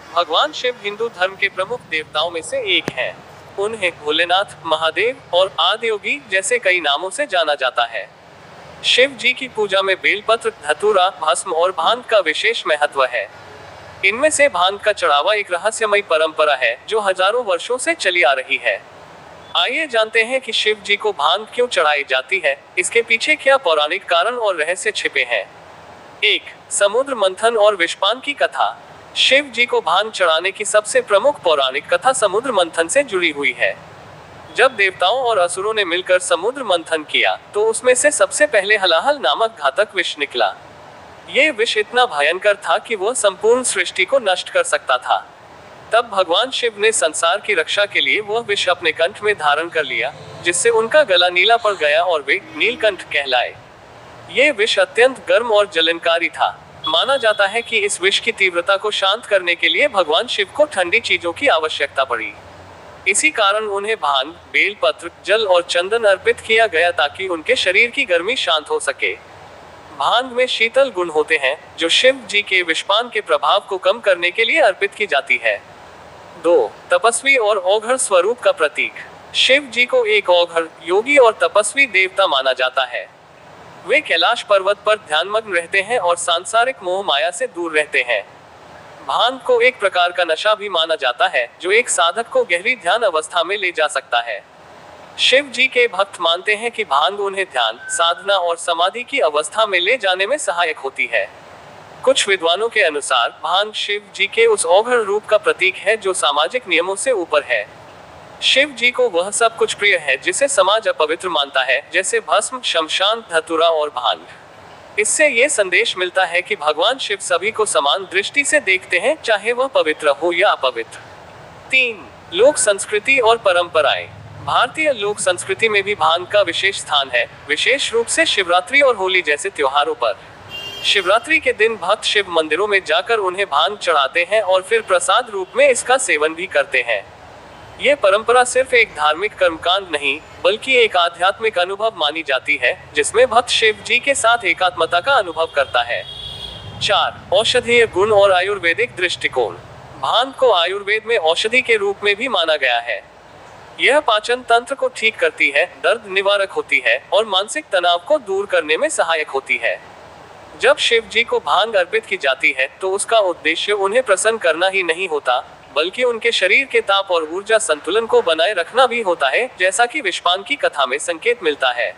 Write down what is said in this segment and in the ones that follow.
भगवान शिव हिंदू धर्म के प्रमुख देवताओं में से एक हैं। उन्हें भोलेनाथ, महादेव और आदियोगी जैसे कई नामों से जाना जाता है। शिव जी की पूजा में बेलपत्र, धतूरा, भस्म और भांग का विशेष महत्व है। इनमें से भांग का चढ़ावा एक रहस्यमयी परंपरा है जो हजारों वर्षों से चली आ रही है। आइए जानते हैं कि शिव जी को भांग क्यों चढ़ाई जाती है, इसके पीछे क्या पौराणिक कारण और रहस्य छिपे हैं। 1. समुद्र मंथन और विषपान की कथा। शिव जी को भांग चढ़ाने की सबसे प्रमुख पौराणिक कथा समुद्र मंथन से जुड़ी हुई है। जब देवताओं और असुरों ने मिलकर समुद्र मंथन किया तो उसमें से सबसे पहले हलाहल नामक घातक विष निकला। ये विष इतना भयंकर था कि वह संपूर्ण सृष्टि को नष्ट कर सकता था। तब भगवान शिव ने संसार की रक्षा के लिए वह विष अपने कंठ में धारण कर लिया, जिससे उनका गला नीला पड़ गया और वे नीलकंठ कहलाए। ये विष अत्यंत गर्म और जलनकारी था। माना जाता है कि इस विष की तीव्रता को शांत करने के लिए भगवान शिव को ठंडी चीजों की आवश्यकता पड़ी। इसी कारण उन्हें भांग, बेलपत्र, जल और चंदन अर्पित किया गया ताकि उनके शरीर की गर्मी शांत हो सके। भांग में शीतल गुण होते हैं जो शिव जी के विषपान के प्रभाव को कम करने के लिए अर्पित की जाती है। 2. तपस्वी और औघड़ स्वरूप का प्रतीक। शिव जी को एक औघड़, योगी और तपस्वी देवता माना जाता है। वे कैलाश पर्वत पर ध्यानमग्न रहते हैं और सांसारिक मोह माया से दूर रहते हैं। भांग को एक प्रकार का नशा भी माना जाता है जो एक साधक को गहरी ध्यान अवस्था में ले जा सकता है। शिव जी के भक्त मानते हैं कि भांग उन्हें ध्यान, साधना और समाधि की अवस्था में ले जाने में सहायक होती है। कुछ विद्वानों के अनुसार भांग शिव जी के उस औघड़ रूप का प्रतीक है जो सामाजिक नियमों से ऊपर है। शिव जी को वह सब कुछ प्रिय है जिसे समाज अपवित्र मानता है, जैसे भस्म, शमशान, धतूरा और भांग। इससे ये संदेश मिलता है कि भगवान शिव सभी को समान दृष्टि से देखते हैं, चाहे वह पवित्र हो या अपवित्र। 3. लोक संस्कृति और परंपराएं। भारतीय लोक संस्कृति में भी भांग का विशेष स्थान है, विशेष रूप से शिवरात्रि और होली जैसे त्योहारों पर। शिवरात्रि के दिन भक्त शिव मंदिरों में जाकर उन्हें भांग चढ़ाते हैं और फिर प्रसाद रूप में इसका सेवन भी करते हैं। ये परंपरा सिर्फ एक धार्मिक कर्मकांड नहीं, बल्कि एक आध्यात्मिक अनुभव मानी जाती है, जिसमें भक्त शिव जी के साथ एकात्मता का अनुभव करता है। 4. औषधीय गुण और आयुर्वेदिक दृष्टिकोण। भांग को आयुर्वेद में औषधि के रूप में भी माना गया है। यह पाचन तंत्र को ठीक करती है, दर्द निवारक होती है और मानसिक तनाव को दूर करने में सहायक होती है। जब शिव जी को भांग अर्पित की जाती है तो उसका उद्देश्य उन्हें प्रसन्न करना ही नहीं होता, बल्कि उनके शरीर के ताप और ऊर्जा संतुलन को बनाए रखना भी होता है, जैसा कि विषपान की कथा में संकेत मिलता है।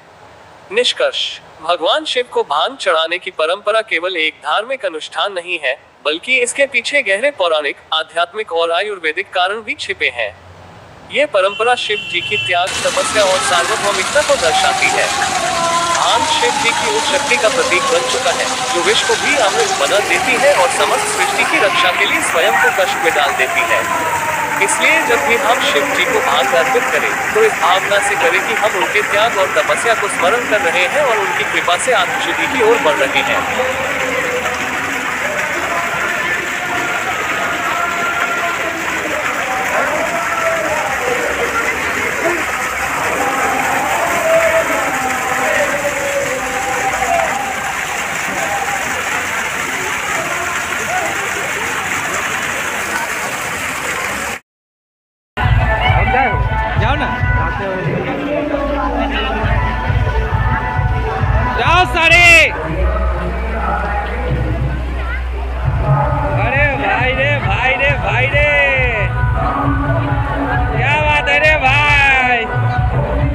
निष्कर्ष: भगवान शिव को भांग चढ़ाने की परंपरा केवल एक धार्मिक अनुष्ठान नहीं है, बल्कि इसके पीछे गहरे पौराणिक, आध्यात्मिक और आयुर्वेदिक कारण भी छिपे हैं। ये परंपरा शिव जी की त्याग, तपस्या और सार्वभौमिकता को दर्शाती है। भांग शिव जी की उस शक्ति का प्रतीक बन चुका है जो विश्व को भी अमृत बना देती है और समस्त सृष्टि की रक्षा के लिए स्वयं को कष्ट में डाल देती है। इसलिए जब भी हम शिव जी को भांग अर्पित करें तो इस भावना से करें कि हम उनके त्याग और तपस्या को स्मरण कर रहे हैं और उनकी कृपा से आत्मशुद्धि की ओर बढ़ रहे हैं। जाओ ना, जाओ सारे। अरे भाई रे भाई रे भाई रे, क्या बात है रे भाई।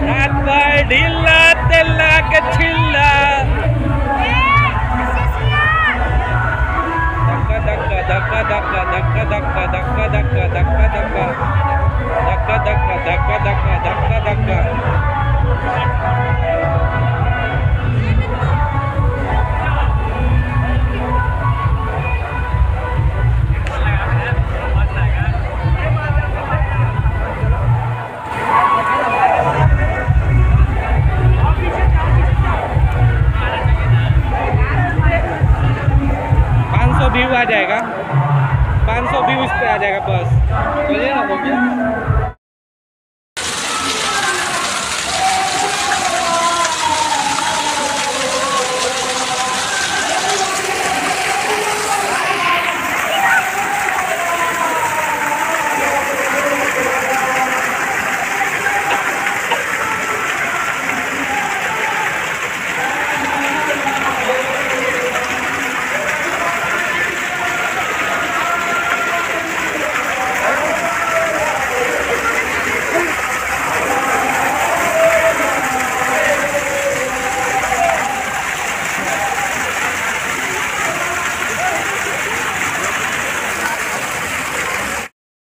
रात भाई ढीला तेला के छिल्ला, धक्का धक्का धक्का धक्का धक्का धक्का धक्का धक्का धक्का धक्का धक्का धक्का धक्का धक्का धक्का धक्का। 500 व्यू आ जाएगा, 500 व्यू इस पे आ जाएगा बस।